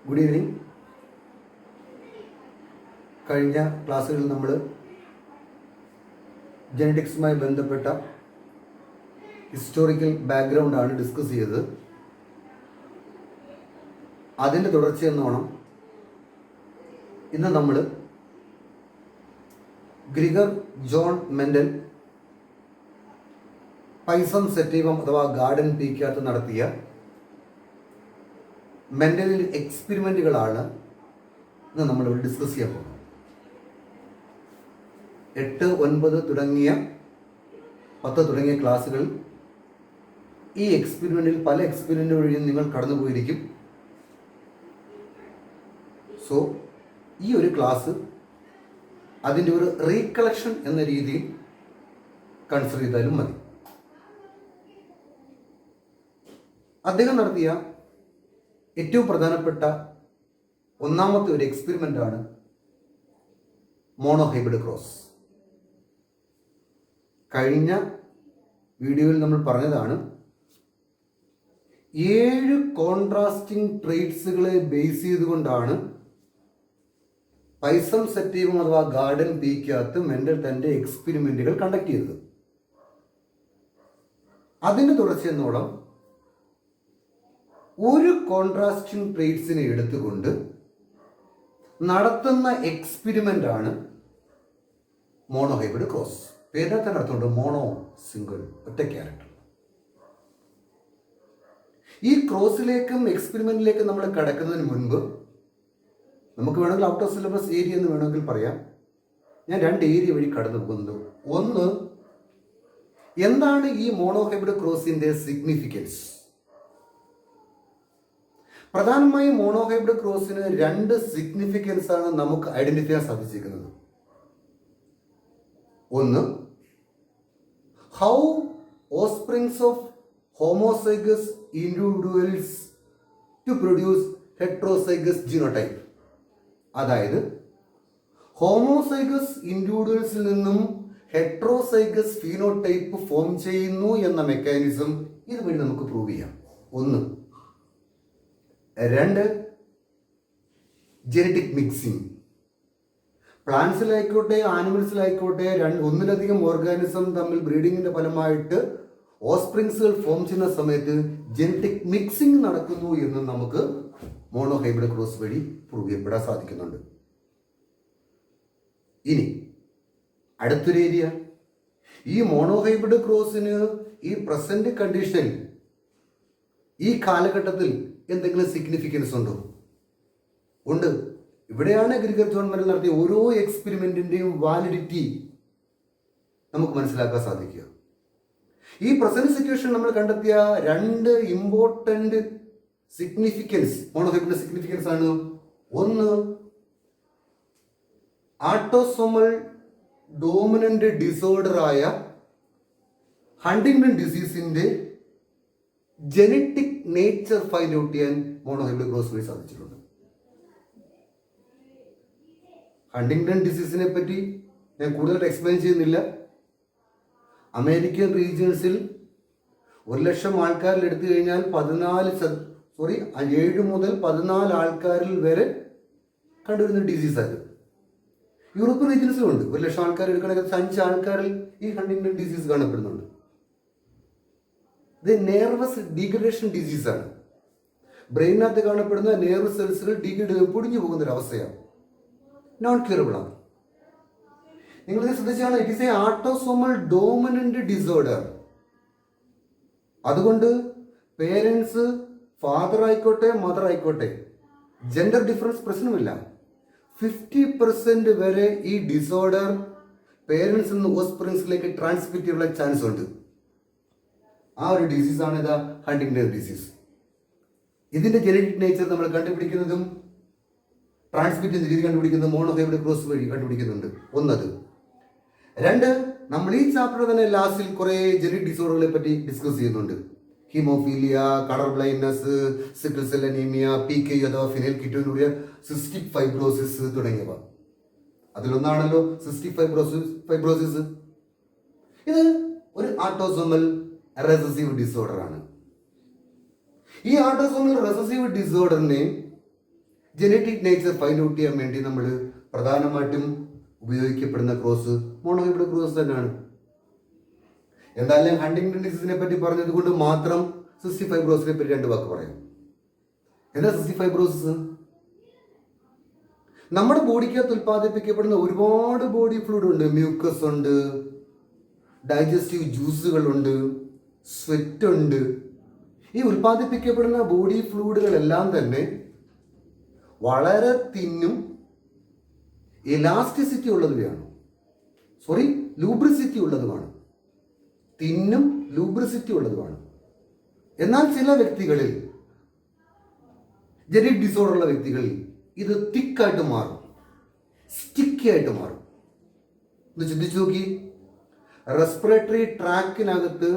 Good evening. കഴിഞ്ഞ ക്ലാസ്സുകളിൽ നമ്മൾ ജെനറ്റിക്സുമായി ബന്ധപ്പെട്ട ഹിസ്റ്റോറിക്കൽ ബാക്ക്ഗ്രൗണ്ടാണ് ഡിസ്കസ് ചെയ്തത്. അതിൻ്റെ തുടർച്ചയെന്നോണം ഇന്ന് നമ്മൾ ഗ്രിഗർ ജോൺ മെൻഡൽ പൈസം സെറ്റീവം അഥവാ ഗാർഡൻ പീക്കകത്ത് നടത്തിയ മെൻ്റലിൽ എക്സ്പെരിമെൻറ്റുകളാണ് ഇന്ന് നമ്മളിവിടെ ഡിസ്കസ് ചെയ്യാൻ പോകുന്നത്. 8, 9 തുടങ്ങിയ 10 തുടങ്ങിയ ക്ലാസ്സുകളിൽ ഈ എക്സ്പെരിമെൻറ്റിൽ പല എക്സ്പെരിമെൻ്റ് വഴിയും നിങ്ങൾ കടന്നു പോയിരിക്കും. സോ ഈ ഒരു ക്ലാസ് അതിൻ്റെ ഒരു റീകളക്ഷൻ എന്ന രീതിയിൽ കൺസിഡർ ചെയ്താലും മതി. അദ്ദേഹം നടത്തിയ ഏറ്റവും പ്രധാനപ്പെട്ട ഒന്നാമത്തെ ഒരു എക്സ്പെരിമെൻ്റാണ് മോണോഹൈബ്രിഡ് ക്രോസ്. കഴിഞ്ഞ വീഡിയോയിൽ നമ്മൾ പറഞ്ഞതാണ് 7 കോൺട്രാസ്റ്റിംഗ് ട്രേറ്റ്സുകളെ ബേസ് ചെയ്തുകൊണ്ടാണ് പൈസം സെറ്റീവം അഥവാ ഗാർഡൻ പീക്കകത്ത് മെൻഡൽ തൻ്റെ എക്സ്പെരിമെൻറ്റുകൾ കണ്ടക്ട് ചെയ്തത്. അതിൻ്റെ തുടർച്ചയെന്നോളം ഒരു കോൺട്രാസ്റ്റിംഗ് ട്രേറ്റ്സിനെ എടുത്തുകൊണ്ട് നടത്തുന്ന എക്സ്പെരിമെൻ്റ് ആണ് മോണോഹൈബ്രിഡ് ക്രോസ്. പേരിനകത്ത് നടത്തുന്നുണ്ട് മോണോ, സിംഗിൾ, ഒറ്റ ക്യാരക്ടർ. ഈ ക്രോസിലേക്കും എക്സ്പെരിമെന്റിലേക്കും നമ്മൾ കടക്കുന്നതിന് മുൻപ് നമുക്ക് വേണമെങ്കിൽ ഔട്ട് ഓഫ് സിലബസ് ഏരിയ എന്ന് വേണമെങ്കിൽ പറയാം. ഞാൻ 2 ഏരിയ വഴി കടന്നു പോകുന്നത്. ഒന്ന്, എന്താണ് ഈ മോണോഹൈബ്രിഡ് ക്രോസിന്റെ സിഗ്നിഫിക്കൻസ്? പ്രധാനമായും മോണോഹൈബ്രിഡ് ക്രോസിന് 2 സിഗ്നിഫിക്കൻസ് ആണ് നമുക്ക് ഐഡന്റിഫൈ ചെയ്യാൻ സാധിച്ചിരിക്കുന്നത്. ഒന്ന്, how offsprings of homozygous individuals to produce heterozygous genotype. അതായത് ഹോമോസൈഗസ് ഇൻഡിവിജ്വൽസിൽ നിന്നും ഹെട്രോസൈഗസ് ഫീനോടൈപ്പ് ഫോം ചെയ്യുന്നു എന്ന മെക്കാനിസം ഇതുവഴി നമുക്ക് പ്രൂവ് ചെയ്യാം. ഒന്ന്. 2, ജെനറ്റിക് മിക്സിംഗ്. പ്ലാന്റ്സിലായിക്കോട്ടെ ആനിമൽസിലായിക്കോട്ടെ ഒന്നിലധികം ഓർഗാനിസം തമ്മിൽ ബ്രീഡിങ്ങിന്റെ ഫലമായിട്ട് ഓസ്പ്രിങ്സുകൾ ഫോം ചെയ്യുന്ന സമയത്ത് ജെനറ്റിക് മിക്സിംഗ് നടക്കുന്നു എന്ന് നമുക്ക് മോണോഹൈബ്രിഡ് ക്രോസ് വഴി പ്രൂവ് ചെയ്യപ്പെടാൻ സാധിക്കുന്നുണ്ട്. ഇനി അടുത്തൊരു ഏരിയ, ഈ മോണോഹൈബ്രിഡ് ക്രോസിന് ഈ പ്രസന്റ് കണ്ടീഷനിൽ ഈ കാലഘട്ടത്തിൽ എന്തെങ്കിലും സിഗ്നിഫിക്കൻസ് ഉണ്ടോ? ഉണ്ട്. ഇവിടെയാണ് ഗ്രിഗർ ജോൺ മെൻഡൽ നടത്തിയ ഓരോ എക്സ്പെരിമെന്റിന്റെയും വാലിഡിറ്റി നമുക്ക് മനസ്സിലാക്കാൻ സാധിക്കുക. ഈ പ്രസന്റ് സിറ്റുവേഷൻ നമ്മൾ കണ്ടെത്തിയ 2 ഇമ്പോർട്ടന്റ് സിഗ്നിഫിക്കൻസ്, മോണോഹൈബ്രിഡ് സിഗ്നിഫിക്കൻസ് ആണ്. ഒന്ന്, ആട്ടോസോമൽ ഡോമിനന്റ് ഡിസോർഡർ ആയ ഹണ്ടിങ്ടൺ ഡിസീസിന്റെ ജനറ്റിക് നേച്ചർ ഫൈൻഡ് ഔട്ട് ചെയ്യാൻ മോണോഹൈബ്രിഡ് ക്രോസ് വഴി സാധിച്ചിട്ടുണ്ട്. ഹണ്ടിങ്ടൺ ഡിസീസിനെ പറ്റി ഞാൻ കൂടുതലായിട്ട് എക്സ്പ്ലെയിൻ ചെയ്യുന്നില്ല. അമേരിക്കൻ റീജിയൻസിൽ 1,00,000 ആൾക്കാരിൽ എടുത്തു കഴിഞ്ഞാൽ 7 മുതൽ 14 ആൾക്കാരിൽ വരെ കണ്ടുവരുന്ന ഡിസീസാണ്. യൂറോപ്യൻ റീജിയൻസിലും ഉണ്ട്. 1,00,000 ആൾക്കാർ എടുക്കണമെങ്കിൽ 5 ആൾക്കാരിൽ ഈ ഹണ്ടിങ്ടൺ ഡിസീസ് കാണപ്പെടുന്നുണ്ട്. ഇത് നെർവസ് ഡീഗ്രഡേഷൻ ഡിസീസാണ്. ബ്രെയിനകത്ത് കാണപ്പെടുന്ന നെർവ് സെൽസുകൾ പൊടിഞ്ഞു പോകുന്ന ഒരു അവസ്ഥയാണ്. നോൺ ക്യൂറബിൾ ആണ്. നിങ്ങളിത് ശ്രദ്ധിച്ചാണ്, it is a autosomal dominant disorder. അതുകൊണ്ട് പേരൻസ് ഫാദർ ആയിക്കോട്ടെ മദർ ആയിക്കോട്ടെ ജെൻഡർ ഡിഫറൻസ് പ്രശ്നമില്ല. 50% വരെ ഈ ഡിസോർഡർ പേരൻസിൽ നിന്ന് ഓസ്പ്രിങ്സിലേക്ക് ട്രാൻസ്മിറ്റ് ചെയ്യാനുള്ള ചാൻസ് ഉണ്ട്. ആ ഒരു ഡിസീസാണ് ഇതാ ഹണ്ടിങ്ടൺ ഡിസീസ്. ഇതിന്റെ ജനറ്റിക് നേച്ചർ നമ്മൾ കണ്ടുപിടിക്കുന്നതും ട്രാൻസ്മിറ്റ് ചെയ്യുന്ന രീതി കണ്ടുപിടിക്കുന്നത് മോണോഹൈബ്രിഡ് ക്രോസ് വഴി കണ്ടുപിടിക്കുന്നുണ്ട്. ഒന്നത്. 2, നമ്മൾ ഈ ചാപ്റ്റർ തന്നെ ലാസ്റ്റിൽ കുറെ ജനറ്റിക് ഡിസോർഡറുകളെ പറ്റി ഡിസ്കസ് ചെയ്യുന്നുണ്ട്. Haemophilia, colour blindness, sickle cell anaemia, PKU അഥവാ ഫിനൈൽ കീറ്റോനുറിയ, സിസ്റ്റിക് ഫൈബ്രോസിസ് തുടങ്ങിയവ. അതിലൊന്നാണല്ലോ സിസ്റ്റിക് ഫൈബ്രോസിസ്. ഇത് ഒരു ആട്ടോസോമൽ റെസസീവ് ഡിസോർഡർ ആണ്. ഈ ആട്ടോസോമൽ റെസസീവ് ഡിസോർഡറിനെ ജനറ്റിക് നേച്ചർ ഫൈൻഡ് ഔട്ട് ചെയ്യാൻ വേണ്ടി നമ്മൾ പ്രധാനമായിട്ടും ഉപയോഗിക്കപ്പെടുന്ന ക്രോസ് മോണോഹൈബ്രിഡ് ക്രോസ് തന്നെയാണ്. എന്തായാലും ഹണ്ടിങ്ടൺ ഡിസീസിനെ പറ്റി പറഞ്ഞത് കൊണ്ട് മാത്രം സിസ്റ്റിക് ഫൈബ്രോസിനെ പറ്റി 2 വാക്ക് പറയാം. എന്താ സിസ്റ്റിക് ഫൈബ്രോസിസ്? നമ്മുടെ ബോഡിക്കകത്ത് ഉൽപ്പാദിപ്പിക്കപ്പെടുന്ന ഒരുപാട് ബോഡി ഫ്ലൂയിഡ് ഉണ്ട്. മ്യൂക്കസ് ഉണ്ട്, ഡൈജസ്റ്റീവ് ജ്യൂസുകളുണ്ട്, സ്വെറ്റ് ഉണ്ട്. ഈ ഉൽപ്പാദിപ്പിക്കപ്പെടുന്ന ബോഡി ഫ്ലൂയിഡുകളെല്ലാം തന്നെ വളരെ തിന്നും എലാസ്റ്റിസിറ്റി ഉള്ളതുമാണ്. ലൂബ്രിസിറ്റി ഉള്ളതുമാണ്. തിന്നും ലൂബ്രിസിറ്റി ഉള്ളതുമാണ്. എന്നാൽ ചില വ്യക്തികളിൽ, ജനറ്റിക് ഡിസോർഡർ ഉള്ള വ്യക്തികളിൽ ഇത് തിക്കായിട്ട് മാറും, സ്റ്റിക്കി ആയിട്ട് മാറും. ഒന്ന് ചിന്തിച്ചു നോക്കി, റെസ്പിറേറ്ററി ട്രാക്കിനകത്ത്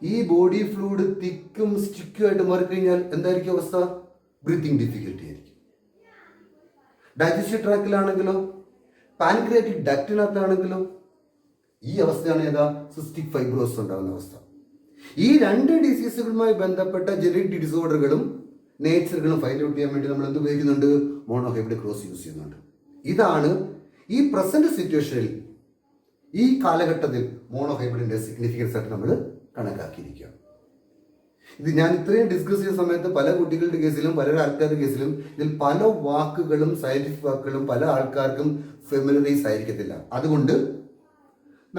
ഈ ബോഡി ഫ്ലൂയിഡ് തിക്കും സ്റ്റിക്കും ആയിട്ട് മാറിക്കഴിഞ്ഞാൽ എന്തായിരിക്കും അവസ്ഥ? ബ്രീത്തിങ് ഡിഫിക്കൽറ്റി ആയിരിക്കും. ഡൈജസ്റ്റീവ് ട്രാക്കിലാണെങ്കിലോ പാൻക്രിയാറ്റിക് ഡക്റ്റിനകത്താണെങ്കിലോ ഈ അവസ്ഥയാണ് ഏതാ? സിസ്റ്റിക് ഫൈബ്രോസിസ് ഉണ്ടാകുന്ന അവസ്ഥ. ഈ 2 ഡിസീസുകളുമായി ബന്ധപ്പെട്ട ജനറ്റിക് ഡിസോർഡറുകളും നേച്ചറുകളും ഫൈൻഡ് ഔട്ട് ചെയ്യാൻ വേണ്ടി നമ്മൾ എന്ത് ഉപയോഗിക്കുന്നുണ്ട്? മോണോഹൈബ്രിഡ് ക്രോസ് യൂസ് ചെയ്യുന്നുണ്ട്. ഇതാണ് ഈ പ്രസന്റ് സിറ്റുവേഷനിൽ, ഈ കാലഘട്ടത്തിൽ മോണോഹൈബ്രിഡിന്റെ സിഗ്നിഫിക്കൻസ് ആയിട്ട് നമ്മൾ കണക്കാക്കിയിരിക്കുക. ഇത് ഞാൻ ഇത്രയും ഡിസ്കസ് ചെയ്യുന്ന സമയത്ത് പല കുട്ടികളുടെ കേസിലും പല ആൾക്കാരുടെ കേസിലും ഇതിൽ പല വാക്കുകളും സയന്റിഫിക് വാക്കുകളും പല ആൾക്കാർക്കും ഫെമിലറൈസ് ആയിരിക്കത്തില്ല. അതുകൊണ്ട്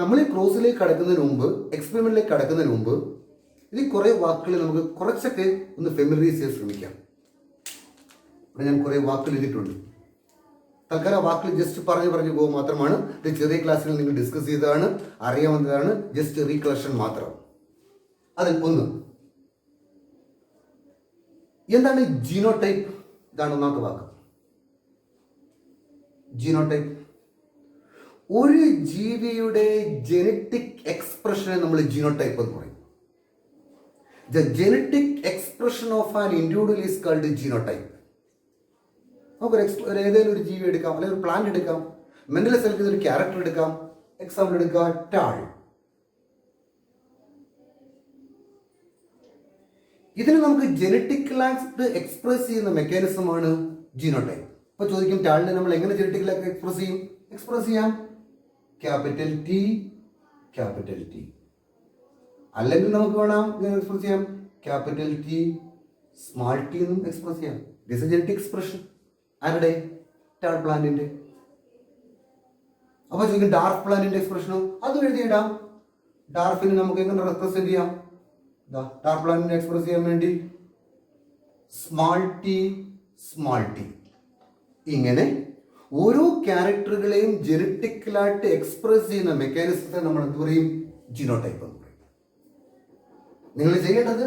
നമ്മൾ ഈ ക്രോസിലേക്ക് കടക്കുന്നതിന് മുമ്പ്, എക്സ്പെരിമെന്റിലേക്ക് കടക്കുന്നതിന് മുമ്പ് ഇതിൽ കുറേ വാക്കുകൾ നമുക്ക് കുറച്ചൊക്കെ ഒന്ന് ഫെമിലറൈസ് ചെയ്യാൻ ശ്രമിക്കാം. ഇവിടെ ഞാൻ കുറേ വാക്കുകൾ എഴുതിയിട്ടുണ്ട്. തൽക്കാലം വാക്കുകൾ ജസ്റ്റ് പറഞ്ഞു പോകുക മാത്രമാണ്. ഇത് ചെറിയ ക്ലാസ്സിൽ നിങ്ങൾ ഡിസ്കസ് ചെയ്തതാണ്, അറിയാവുന്നതാണ്, ജസ്റ്റ് റീകളക്ഷൻ മാത്രം. അതിൽ ഒന്ന്, എന്താണ് ജീനോടൈപ്പ്? ഇതാണ് ഒന്നാമത്തെ വാക്ക്. ജീനോടൈപ്പ് ഒരു ജീവിയുടെ ജനറ്റിക് എക്സ്പ്രഷനെ നമ്മൾ ജീനോടൈപ്പ് എന്ന് പറയും. The genetic expression of an individual is called genotype. നമുക്ക് ഏതെങ്കിലും ഒരു ജീവി എടുക്കാം, അല്ലെങ്കിൽ ഒരു പ്ലാന്റ് എടുക്കാം, മെന്റലി സെലക്ട് ചെയ്ത ഒരു ക്യാരക്ടർ എടുക്കാം. എക്സാമ്പിൾ എടുക്കുക, ടാൾ. ഇതിന് നമുക്ക് ജനറ്റിക്കലായിട്ട് എക്സ്പ്രസ് ചെയ്യുന്ന മെക്കാനിസമാണ് ജീനോടൈപ്പ്. അപ്പൊ ചോദിക്കും, ടാളിനെ നമ്മൾ എങ്ങനെ ജനറ്റിക്കലായിട്ട് എക്സ്പ്രസ് ചെയ്യാം? Capital T, capital T. അല്ലെങ്കിൽ നമുക്ക് വേണം എക്സ്പ്രസ് ചെയ്യാം ക്യാപിറ്റൽ ടി, സ്മാൾ ടി എന്നും എക്സ്പ്രസ് ചെയ്യാം. ദിസ് ജനറ്റിക് എക്സ്പ്രഷൻ ആരുടെ? ടാൾ പ്ലാന്റിന്റെ. അപ്പൊ ചോദിക്കും, ഡാർക്ക് പ്ലാന്റിന്റെ എക്സ്പ്രഷനോ? അതും എഴുതിയിടാം. ഡാർഫിനെ നമുക്ക് എങ്ങനെ റെപ്രസെന്റ് ചെയ്യാം? ഡാർക്ക് പ്ലാന്റിനെ എക്സ്പ്രസ് ചെയ്യാൻ വേണ്ടി സ്മാൾ ടി, സ്മാൾ ടി. ഇങ്ങനെ ഓരോ ക്യാരക്ടറുകളെയും ജനറ്റിക്കലായിട്ട് എക്സ്പ്രസ് ചെയ്യുന്ന മെക്കാനിസത്തെ നമ്മൾ എന്ത് പറയും? ജീനോടൈപ്പ് എന്ന് പറയും. നിങ്ങൾ ചെയ്യേണ്ടത്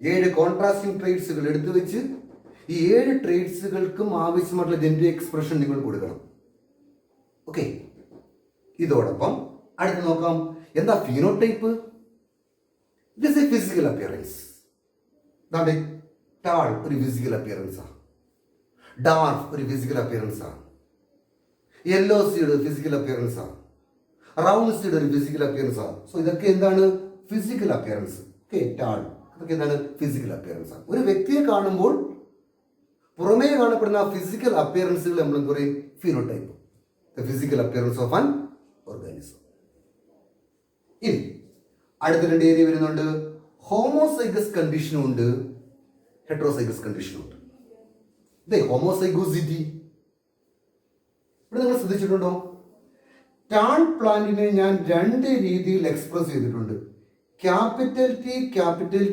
7 കോൺട്രാസ്റ്റിംഗ് ട്രേറ്റ്സുകൾ എടുത്തു വെച്ച് ഈ 7 ട്രേറ്റ്സുകൾക്കും ആവശ്യമായിട്ടുള്ള ജനറ്റിക് എക്സ്പ്രഷൻ നിങ്ങൾ കൊടുക്കണം. ഓക്കെ. ഇതോടൊപ്പം അടുത്ത് നോക്കാം, എന്താ phenotype? It is A physical appearance. Tall ഒരു ഫിസിക്കൽ അപ്പിയറൻസാണ്. ഡാർക്ക് ഒരു ഫിസിക്കൽ അപ്പിയറൻസാണ്. യെല്ലോ സീഡ് ഒരു ഫിസിക്കൽ അപ്പിയറൻസാണ്. റൗണ്ട് സീഡ് ഒരു ഫിസിക്കൽ അപ്പിയറൻസാണ്. സോ ഇതൊക്കെ എന്താണ്? Physical appearance. ഓക്കെ, ടാൾ ഇതൊക്കെ എന്താണ്? ഫിസിക്കൽ അപ്പിയറൻസ് ആണ്. ഒരു വ്യക്തിയെ കാണുമ്പോൾ പുറമേ കാണപ്പെടുന്ന ഫിസിക്കൽ അപ്പിയറൻസുകൾ നമ്മൾ എന്ത് പറയും? Phenotype. The physical appearance of an organism. ഇനി അടുത്ത 2 ഏരിയ വരുന്നുണ്ട്. ഹോമോസൈഗസ് കണ്ടീഷനും ഉണ്ട്, ഹെട്രോസൈഗസ് കണ്ടീഷനും ഉണ്ട്. ഹോമോസൈഗോസിറ്റി ഇവിടെ നിങ്ങൾ ശ്രദ്ധിച്ചിട്ടുണ്ടോ? ടാൾ പ്ലാന്റിനെ ഞാൻ 2 രീതിയിൽ എക്സ്പ്രസ് ചെയ്തിട്ടുണ്ട്. ക്യാപിറ്റൽ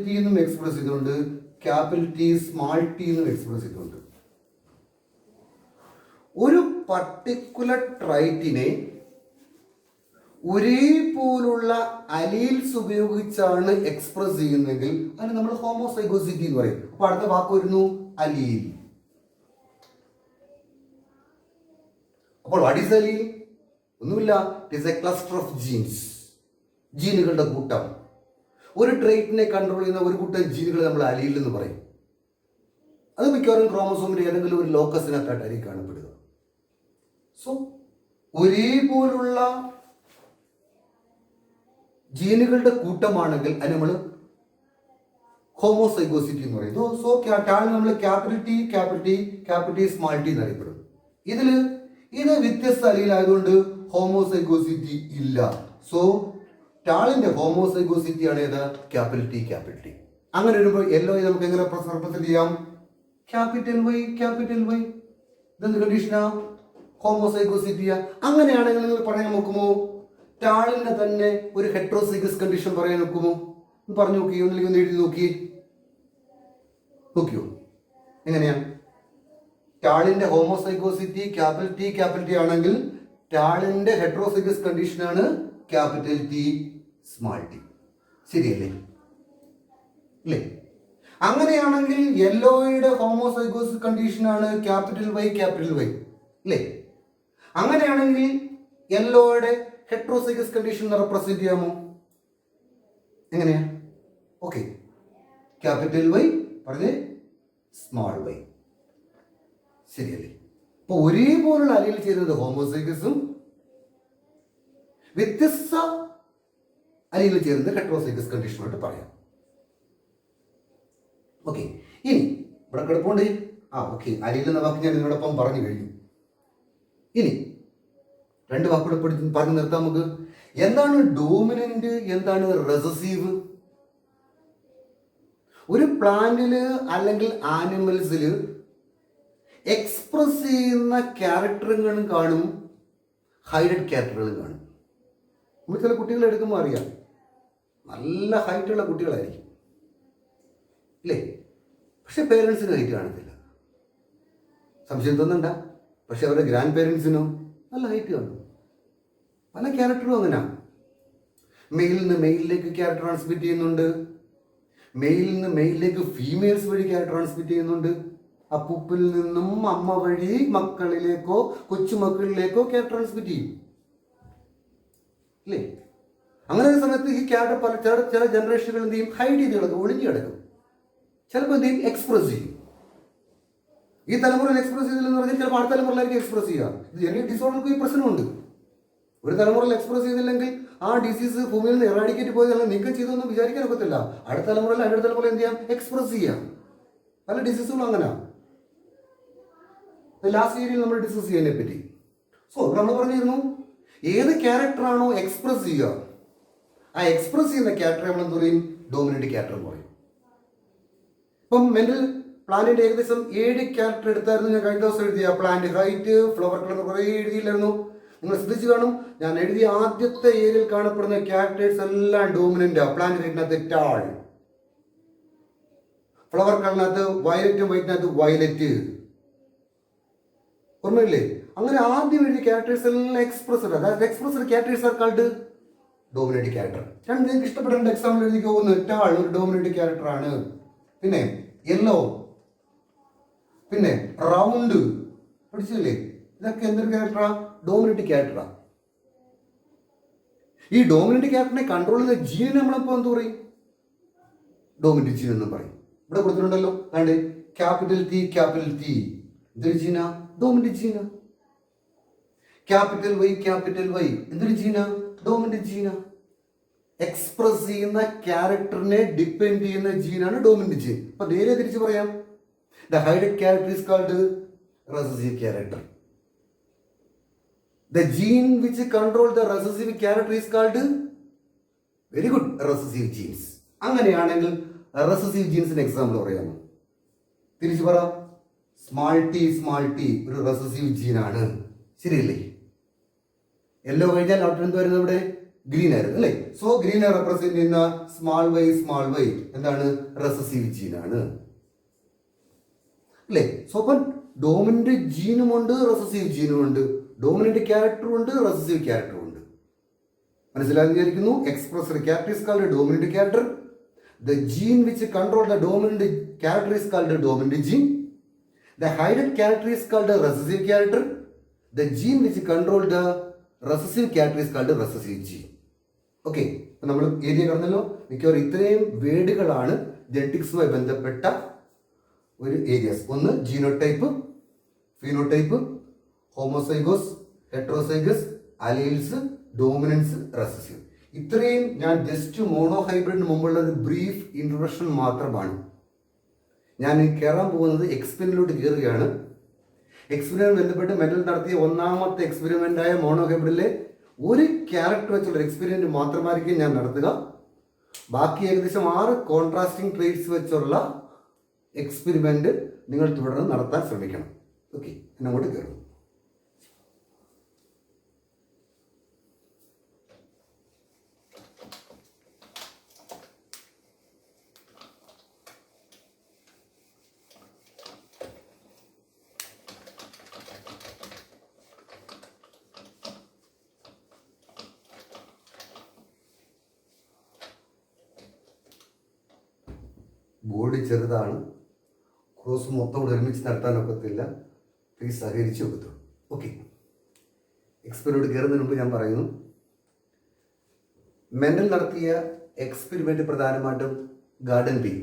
ടി എന്നും എക്സ്പ്രസ് ചെയ്തിട്ടുണ്ട്, ക്യാപിറ്റൽ ടി സ്മാൾ ടി എന്നും എക്സ്പ്രസ് ചെയ്തിട്ടുണ്ട്. ഒരു പർട്ടിക്കുലർ ട്രൈറ്റിനെ ഒരേപോലുള്ള അലീൽസ് ഉപയോഗിച്ചാണ് എക്സ്പ്രസ് ചെയ്യുന്നതെങ്കിൽ അതിന് നമ്മൾ ഹോമോസൈഗോസിറ്റി എന്ന് പറയും. അപ്പൊ അടുത്ത വാക്ക് വരുന്നു അലീൽ. അപ്പോൾ വാട്ട് ഈസ് അലീൽ? ഒന്നുമില്ല, it is a cluster of genes. ജീനുകളുടെ കൂട്ടം. ഒരു ട്രേറ്റിനെ കൺട്രോൾ ചെയ്യുന്ന ഒരു കൂട്ടം ജീനുകൾ നമ്മൾ അലീൽ എന്ന് പറയും. അത് മിക്കവാറും ക്രോമസോമിന്റെ ഏതെങ്കിലും ഒരു ലോക്കസിനകത്തായിട്ടായിരിക്കും കാണപ്പെടുക. സോ ഒരേപോലുള്ള ജീനുകളുടെ കൂട്ടമാണെങ്കിൽ അത് നമ്മൾ ഹോമോസൈഗോസിറ്റി എന്ന് പറയുന്നത്. സോ ടാളിന് നമ്മൾ ക്യാപിറ്റൽ ടി സ്മാൾ ടി എന്നറിയപ്പെടും. ഇത് വ്യത്യസ്ത അലീലായതുകൊണ്ട് ഹോമോസൈഗോസിറ്റി ഇല്ല. സോ ടാളിന്റെ ഹോമോസൈഗോസിറ്റി ആണ് ഏത്? Capital T. അങ്ങനെ വരുമ്പോൾ യെല്ലോ നമുക്ക് എങ്ങനെ റെപ്രസെന്റ് ചെയ്യാം? Capital Y. ഇതെന്ത് കണ്ടീഷനാ? ഹോമോസൈഗോസിറ്റിയാ. അങ്ങനെയാണെങ്കിൽ നിങ്ങൾ പറയാൻ നോക്കുമോ? ടാളിന്റെ തന്നെ ഒരു ഹെട്രോസൈഗസ് കണ്ടീഷൻ പറയാൻ നോക്കുമോ? പറഞ്ഞു നോക്കി, ഒന്നിലേക്ക് എഴുതി നോക്കിയോ എങ്ങനെയാ? ടാളിന്റെ ഹോമോസൈഗോസിറ്റി ക്യാപിറ്റൽ ടി ആണെങ്കിൽ ടാളിന്റെ ഹെട്രോസൈഗസ് കണ്ടീഷനാണ് ക്യാപിറ്റൽ ടി സ്മാൾ ടി. ശരിയല്ലേ? അല്ലേ? അങ്ങനെയാണെങ്കിൽ യെല്ലോയുടെ ഹോമോസൈഗോസിസ് കണ്ടീഷനാണ് ക്യാപിറ്റൽ വൈ. അല്ലേ? അങ്ങനെയാണെങ്കിൽ യെല്ലോയുടെ ഹെട്രോസൈഗസ് കണ്ടീഷൻ റെപ്രസെന്റ് ചെയ്യാമോ? എങ്ങനെയാ? ഓക്കെ, ക്യാപിറ്റൽ വൈ പറഞ്ഞ് സ്മാൾ വൈ. ശരിയല്ലേ? അപ്പൊ ഒരേപോലുള്ള അലീൽ ചെയ്യുന്നത് ഹോമോസൈഗസും വ്യത്യസ്ത അലീൽ ചേരുന്നത് ഹെട്രോസൈഗസ് കണ്ടീഷനായിട്ട് പറയാം. ഓക്കെ, ഇനി ഇവിടെ കിടപ്പുണ്ട്. ഓക്കെ, അലീൽ എന്ന വാക്ക് ഞാൻ നിങ്ങളോടൊപ്പം പറഞ്ഞു കഴിഞ്ഞു. ഇനി രണ്ട് വാക്കുകൂടെ പറഞ്ഞു നിർത്താം നമുക്ക്. എന്താണ് ഡോമിനന്റ്, എന്താണ് റെസസീവ്? ഒരു പ്ലാന്റില് അല്ലെങ്കിൽ ആനിമൽസില് എക്സ്പ്രസ് ചെയ്യുന്ന ക്യാരക്ടറുകളും കാണും, ഹൈഡഡ് ക്യാരക്ടറുകളും കാണും. നമ്മൾ ചില കുട്ടികളെ എടുക്കുമ്പോൾ അറിയാം, നല്ല ഹൈറ്റുള്ള കുട്ടികളായിരിക്കും അല്ലേ? പക്ഷെ പേരൻസിന് ഹൈറ്റ് കാണത്തില്ല. സംശയം തോന്നണ്ട. പക്ഷെ അവരുടെ ഗ്രാൻഡ് പേരൻസിനോ നല്ല ഹൈറ്റ് കാണും. പല ക്യാരക്ടറും അങ്ങനെയാണ്. മെയിലിൽ നിന്ന് മെയിലിലേക്ക് ക്യാരക്ടർ ട്രാൻസ്മിറ്റ് ചെയ്യുന്നുണ്ട്, മെയിലിൽ നിന്ന് മെയിലിലേക്ക് ഫീമെയിൽസ് വഴി ക്യാരക്ടർ ട്രാൻസ്മിറ്റ് ചെയ്യുന്നുണ്ട്, അപ്പൂപ്പിൽ നിന്നും അമ്മ വഴി മക്കളിലേക്കോ കൊച്ചുമക്കളിലേക്കോ ക്യാരക്ടർ ട്രാൻസ്മിറ്റ് ചെയ്യും അല്ലേ? അങ്ങനെ ഒരു സമയത്ത് ഈ ക്യാരക്ടർ ചില ജനറേഷനുകൾ എന്ത് ചെയ്യും? ഹൈഡ് ചെയ്ത് കിടക്കും, ഒളിഞ്ഞു കിടക്കും. ചിലപ്പോൾ എന്ത് ചെയ്യും? എക്സ്പ്രസ് ചെയ്യും. ഈ തലമുറയിൽ എക്സ്പ്രസ് ചെയ്തില്ലെന്ന് പറഞ്ഞാൽ ചിലപ്പോൾ അടുത്ത തലമുറയിലായിരിക്കും എക്സ്പ്രസ് ചെയ്യുക. ഇത് ജനറ്റിക് ഡിസോർഡർക്ക് ഈ പ്രശ്നമുണ്ട്. ഒരു തലമുറയിൽ എക്സ്പ്രസ് ചെയ്തില്ലെങ്കിൽ ആ ഡിസീസ് ഭൂമിയിൽ നിന്ന് എറാഡിക്കേറ്റ് പോയതല്ല നീക്കം ചെയ്തൊന്നും വിചാരിക്കാൻ ഒക്കത്തില്ല. അടുത്ത തലമുറയിൽ എന്ത് ചെയ്യാം? എക്സ്പ്രസ് ചെയ്യാം. പല ഡിസീസുകളും അങ്ങനെയാണ്. ലാസ്റ്റ് ഏരിയയിൽ നമ്മൾ ഡിസ്കസ് ചെയ്യുന്നതിനെ പറ്റി. സോ നമ്മൾ പറഞ്ഞിരുന്നു, ഏത് ക്യാരക്ടറാണോ എക്സ്പ്രസ് ചെയ്യുക, ആ എക്സ്പ്രസ് ചെയ്യുന്ന ക്യാരക്ടർ നമ്മൾ എന്ത് പറയും? ഡോമിനന്റ് ക്യാരക്ടർ എന്ന് പറയും. ഇപ്പം മെന്റൽ പ്ലാന്റിന്റെ ഏകദേശം 7 ക്യാരക്ടർ എടുത്തായിരുന്നു. ഞാൻ കഴിഞ്ഞ ദിവസം എഴുതിയ പ്ലാന്റ് ഹൈറ്റ്, ഫ്ലവർ കളർ കുറേ എഴുതിയില്ലായിരുന്നു. നിങ്ങൾ ശ്രദ്ധിച്ചു കാണും, ഞാൻ എഴുതിയ ആദ്യത്തെ ഏരിയയിൽ കാണപ്പെടുന്ന ക്യാരക്ടേഴ്സ് എല്ലാം ഡോമിനന്റ്. പ്ലാന്റ് ഹൈറ്റിനകത്ത് ടാൾ, ഫ്ലവർ കളറിനകത്ത് വയലറ്റും വൈറ്റിനകത്ത് വയലറ്റ്. ഓർമ്മയില്ലേ? അങ്ങനെ ആദ്യം എഴുതിയ ക്യാരക്ടേഴ്സ് എല്ലാം എക്സ്പ്രസ്ഡ്. അതായത് expressed characters are called dominant character. രണ്ട് നിങ്ങൾക്ക് ഇഷ്ടപ്പെട്ട 2 എക്സാമ്പിൾ എഴുതി പോകുന്നു. ടാൾ ഒരു ഡോമിനന്റ് ക്യാരക്ടർ ആണ്. പിന്നെ യെല്ലോ, പിന്നെ റൗണ്ട്, പഠിച്ചില്ലേ? ഇതൊക്കെ എന്തൊരു ക്യാരക്ടറാ? ഡോമിനന്റ് ക്യാരക്ടറാ. ഈ ഡോമിനന്റ് ക്യാരക്ടറിനെ കൺട്രോൾ ചെയ്യുന്ന ജീനിനെ നമ്മളിപ്പോ എന്ത് പറയും? ഡോമിനന്റ് ജീൻ എന്നും പറയും. ഇവിടെ കൊടുത്തിട്ടുണ്ടല്ലോ, അതാണ്ട് ക്യാപിറ്റൽ ടി എന്തൊരു ജീന? ഡോമിനന്റ് ജീന. ക്യാപിറ്റൽ വൈ എന്തൊരു ജീന? ഡോമിനന്റ് ജീന. എക്സ്പ്രസ് ചെയ്യുന്ന ക്യാരക്ടറിനെ ഡിപ്പെൻഡ് ചെയ്യുന്ന ജീനാണ് ഡോമിനന്റ് ജീൻ. അപ്പൊ നേരെ തിരിച്ചു പറയാം, the hided character is called recessive character. The gene which control the recessive character is called very good recessive genes. അങ്ങനെയാണെങ്കിൽ റെസസീവ് ജീൻസിന് എക്സാമ്പിൾ പറയാമോ? തിരിച്ചു പറ. സ്മാൾ ടി ഒരു റെസസീവ് ജീനാണ്. ശരിയല്ലേ? യെല്ലോ കഴിഞ്ഞാൽ ഔട്ട് എന്ത് വരുന്നത്? ഇവിടെ ഗ്രീൻ ആയിരുന്നു അല്ലേ? സോ ഗ്രീനെ റെപ്രസെന്റ് ചെയ്യുന്ന സ്മാൾ വൈ എന്താണ്? റെസസീവ് ജീനാണ് അല്ലേ? സോ അപ്പം ഡോമിനന്റ് ജീനുമുണ്ട്, റെസസീവ് ജീനുമുണ്ട്. ഡോമിനന്റ് ക്യാരക്ടറും ഉണ്ട്, റെസസീവ് ക്യാരക്ടറും ഉണ്ട്. മനസ്സിലായെന്ന് വിചാരിക്കുന്നു. Expressed character is called dominant character. The gene which control the dominant character is called dominant gene. The hided character is called recessive character. The gene which control the recessive character is called recessive gene. Okay, അപ്പൊ നമ്മൾ area കടന്നല്ലോ. മിക്കവാറും ഇത്രയും വേർഡുകളാണ് ജെനറ്റിക്സുമായി ബന്ധപ്പെട്ട ഒരു areas. ഒന്ന് genotype, phenotype, homozygous, heterozygous, alleles, dominance, recessive. ഇത്രയും ഞാൻ just mono ഹൈബ്രിഡിന് മുമ്പുള്ള ഒരു ബ്രീഫ് ഇൻട്രൊഡക്ഷൻ മാത്രമാണ്. ഞാൻ കയറാൻ പോകുന്നത് എക്സ്പെരിമെന്റിലോട്ട് കയറുകയാണ്. എക്സ്പെരിമെന്റ് ബന്ധപ്പെട്ട് മെന്റൽ നടത്തിയ ഒന്നാമത്തെ എക്സ്പെരിമെന്റായ മോണോ ഹൈബ്രിഡിലെ ഒരു ക്യാരക്ടർ വെച്ചുള്ള എക്സ്പെരിമെന്റ് മാത്രമായിരിക്കും ഞാൻ നടത്തുക. ബാക്കി ഏകദേശം 6 കോൺട്രാസ്റ്റിംഗ് ട്രേറ്റ്സ് വെച്ചുള്ള എക്സ്പെരിമെന്റ് നിങ്ങൾ തുടർന്ന് നടത്താൻ ശ്രമിക്കണം. ഓക്കെ, എന്നെ അങ്ങോട്ട് കയറും. ബോർഡ് ചെറുതാണ്, ക്രോസ് മൊത്തം കൂടെ ഒരുമിച്ച് നടത്താനൊക്കത്തില്ല. പ്ലീസ് സഹകരിച്ച് ഒക്കത്തുള്ളൂ. ഓക്കെ, എക്സ്പെരിമെന്റ് കയറുന്നതിന് മുമ്പ് ഞാൻ പറയുന്നു, മെന്റൽ നടത്തിയ എക്സ്പെരിമെന്റ് പ്രധാനമായിട്ടും ഗാർഡൻ ബി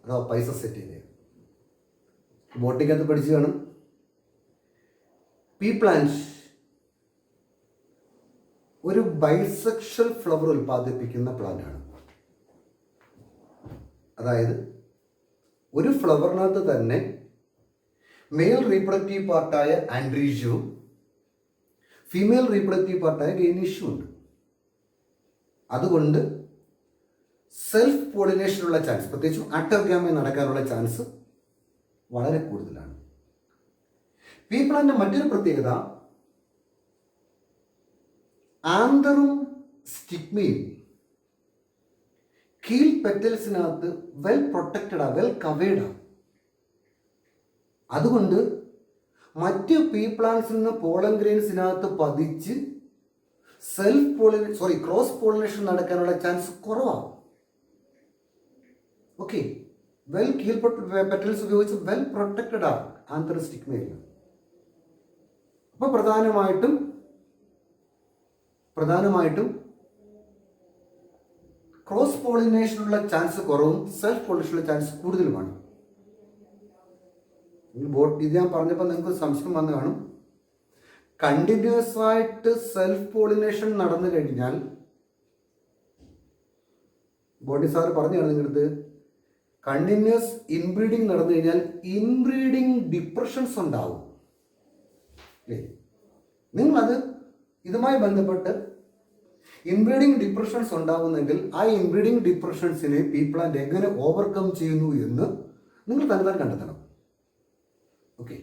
അഥവാ പൈസ സെറ്റ് ചെയ്യുക. ബോട്ടിക്കകത്ത് പഠിച്ചു കാണും. പീ പ്ലാന്റ് ഒരു ബൈസെക്ഷൽ ഫ്ലവർ ഉൽപ്പാദിപ്പിക്കുന്ന പ്ലാന്റ് ആണ്. അതായത് ഒരു ഫ്ലവറിനകത്ത് തന്നെ മെയിൽ റീപ്രൊഡക്റ്റീവ് പാർട്ടായ ആൻഡ്രീഷ്യവും ഫീമെയിൽ റീപ്രൊഡക്റ്റീവ് പാർട്ടായ ഗെയിനീഷ്യവും ഉണ്ട്. അതുകൊണ്ട് സെൽഫ് പോളിനേഷനുള്ള ചാൻസ്, പ്രത്യേകിച്ചും ആക്ടോഗ്യാമി നടക്കാനുള്ള ചാൻസ് വളരെ കൂടുതലാണ്. പീ പ്ലാന്റിന്റെ മറ്റൊരു പ്രത്യേകത, ആന്തറും സ്റ്റിഗ്മയും കീൽ പെറ്റൽസിനകത്ത് വെൽ പ്രൊട്ടക്റ്റഡാ, വെൽ കവേർഡാ. അതുകൊണ്ട് മറ്റ് പീ പ്ലാന്റ്സിൽ നിന്ന് പോളൻ ഗ്രെയിൻസിനകത്ത് പതിച്ച് ക്രോസ് പോളിനേഷൻ നടക്കാനുള്ള ചാൻസ് കുറവാണ്. ഓക്കെ, വെൽ കീൽ പെറ്റൽസ് ഉപയോഗിച്ച് വെൽ പ്രൊട്ടക്റ്റഡ് ആണ് ആന്തർ സ്റ്റിഗ്മയിൽ. അപ്പൊ പ്രധാനമായിട്ടും ക്രോസ് പോളിനേഷനുള്ള ചാൻസ് കുറവും സെൽഫ് പോളിനേഷനുള്ള ചാൻസ് കൂടുതലുമാണ്. ഇത് ഞാൻ പറഞ്ഞപ്പോൾ നിങ്ങൾക്ക് സംശയം വന്നു കാണും. കണ്ടിന്യൂസ് ആയിട്ട് സെൽഫ് പോളിനേഷൻ നടന്നു കഴിഞ്ഞാൽ, ബോഡി സാർ പറഞ്ഞാണ് നിങ്ങളടുത്ത്, കണ്ടിന്യൂസ് ഇൻബ്രീഡിങ് നടന്നു കഴിഞ്ഞാൽ ഇൻബ്രീഡിങ് ഡിപ്രഷൻസ് ഉണ്ടാവും. നിങ്ങളത് ഇതുമായി ബന്ധപ്പെട്ട് ഇൻബ്രീഡിങ് ഡിപ്രഷൻസ് ഉണ്ടാവുന്നെങ്കിൽ ആ ഇൻബ്രീഡിങ് ഡിപ്രഷൻസിനെ പീ പ്ലാന്റ് എങ്ങനെ ഓവർകം ചെയ്യുന്നു എന്ന് നിങ്ങൾ തന്നെ കണ്ടെത്തണം. ഓക്കെ,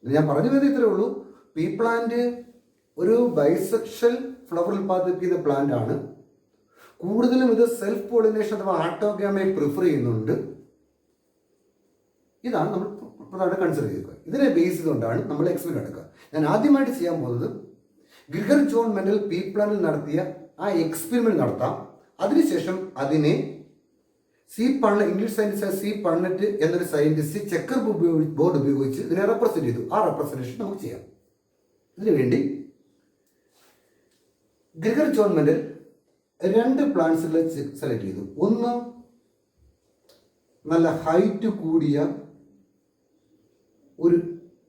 ഞാൻ പറഞ്ഞു വരുന്നത് ഇത്രയേ ഉള്ളൂ. പീ പ്ലാന്റ് ഒരു ബൈസെക്ഷൽ ഫ്ലവർ ഉൽപ്പാദിപ്പിക്കുന്ന പ്ലാന്റ് ആണ്. കൂടുതലും ഇത് സെൽഫ് പോളിനേഷൻ അഥവാ ആട്ടോഗ്യാമയെ പ്രിഫർ ചെയ്യുന്നുണ്ട്. ഇതാണ് നമ്മൾ പ്രധാനമായിട്ട് കൺസിഡർ ചെയ്യുക. ഇതിനെ ബേസ് ചെയ്തുകൊണ്ടാണ് നമ്മൾ എക്സ്പെരിമെന്റ് എടുക്കുക. ഞാൻ ആദ്യമായിട്ട് ചെയ്യാൻ പോകുന്നത് ഗ്രിഗർ ജോൺ മെന്റൽ പീ പ്ലാന്റിൽ നടത്തിയ ആ എക്സ്പെരിമെന്റ് നടത്താം. അതിനുശേഷം അതിനെ ഇംഗ്ലീഷ് സയന്റിസ്റ്റ് സി പണ്ണറ്റ് എന്നൊരു സയന്റിസ്റ്റ് ചെക്കർ ബോർഡ് ഉപയോഗിച്ച് ഇതിനെ റെപ്രസെന്റ് ചെയ്തു. ആ റെപ്രസെന്റേഷൻ നമുക്ക് ചെയ്യാം. ഇതിനു വേണ്ടി ഗ്രിഗർ ജോൺ മെന്റൽ 2 പ്ലാന്റ്സുകൾ സെലക്ട് ചെയ്തു. ഒന്ന് നല്ല ഹൈറ്റ് കൂടിയ ഒരു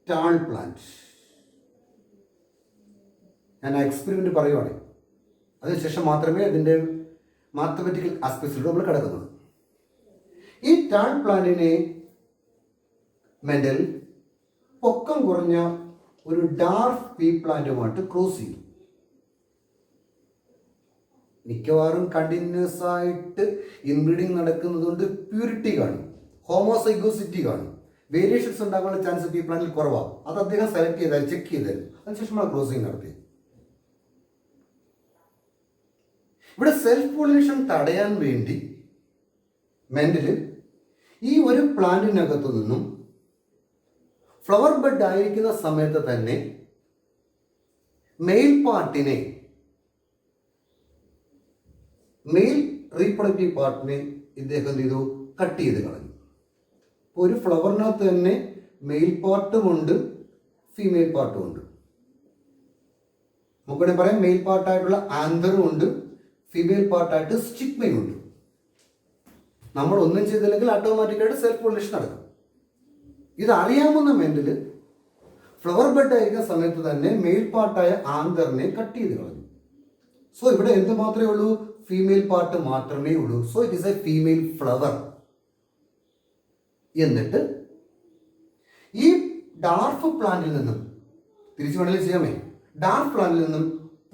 ടാൾ പ്ലാന്റ്. ഞാൻ ആ എക്സ്പെരിമെന്റ് പറയുവാണ്, അതിനുശേഷം മാത്രമേ അതിൻ്റെ മാത്തമാറ്റിക്കൽ ആസ്പെക്ട്സിലൂടെ നമ്മൾ കിടക്കുന്നത്. ഈ ടാൾ പ്ലാന്റിനെ മെന്റൽ പൊക്കം കുറഞ്ഞ ഒരു ഡാർഫ് പീ പ്ലാന്റുമായിട്ട് ക്രോസ് ചെയ്തു. മിക്കവാറും കണ്ടിന്യൂസ് ആയിട്ട് ഇൻബ്രീഡിങ് നടക്കുന്നത് കൊണ്ട് പ്യൂരിറ്റി കാണും, ഹോമോസൈഗോസിറ്റി കാണും, വേരിയേഷൻസ് ഉണ്ടാകാനുള്ള ചാൻസ് പീ പ്ലാന്റിൽ കുറവാണ്. അത് അദ്ദേഹം സെലക്ട് ചെയ്താൽ ചെക്ക് ചെയ്തായിരുന്നു. അതിനുശേഷം നമ്മൾ ക്രോസിങ് നടത്തി. ഇവിടെ സെൽഫ് പോളിനേഷൻ തടയാൻ വേണ്ടി മെന്റല് ഈ ഒരു പ്ലാന്റിനകത്തു നിന്നും ഫ്ലവർ ബഡ് ആയിരിക്കുന്ന സമയത്ത് തന്നെ മെയിൽ പാർട്ടിനെ, മെയിൽ റീപ്രൊഡക്റ്റീവ് പാർട്ടിനെ ഇദ്ദേഹം എന്ത് ചെയ്തു? കട്ട് ചെയ്ത് കളഞ്ഞു. ഒരു ഫ്ലവറിനകത്ത് തന്നെ മെയിൽ പാർട്ടും ഉണ്ട്, ഫീമെയിൽ പാർട്ടും ഉണ്ട്. നമുക്കിവിടെ പറയാം മെയിൽ പാർട്ടായിട്ടുള്ള ആന്തറും ഉണ്ട്, ഫീമെയിൽ പാർട്ടായിട്ട് സ്റ്റിഗ്മയും ഉണ്ട്. നമ്മൾ ഒന്നും ചെയ്തില്ലെങ്കിൽ ഓട്ടോമാറ്റിക്കായിട്ട് സെൽഫ് പോളിനേഷൻ നടക്കും. ഇത് അറിയാവുന്ന മെന്റല് ഫ്ലവർ ബഡ് ആയിരിക്കുന്ന സമയത്ത് തന്നെ മെയിൽ പാർട്ടായ ആന്തറിനെ കട്ട് ചെയ്ത് കളഞ്ഞു. സോ ഇവിടെ എന്ത് മാത്രമേ ഉള്ളൂ? ഫീമെയിൽ പാർട്ട് മാത്രമേ ഉള്ളൂ. So it is A female flower. എന്നിട്ട് ഈ ഡാർഫ് പ്ലാന്റിൽ നിന്നും തിരിച്ചു വേണമെങ്കിൽ ചെയ്യാമേ. ഡാർഫ് പ്ലാന്റിൽ നിന്നും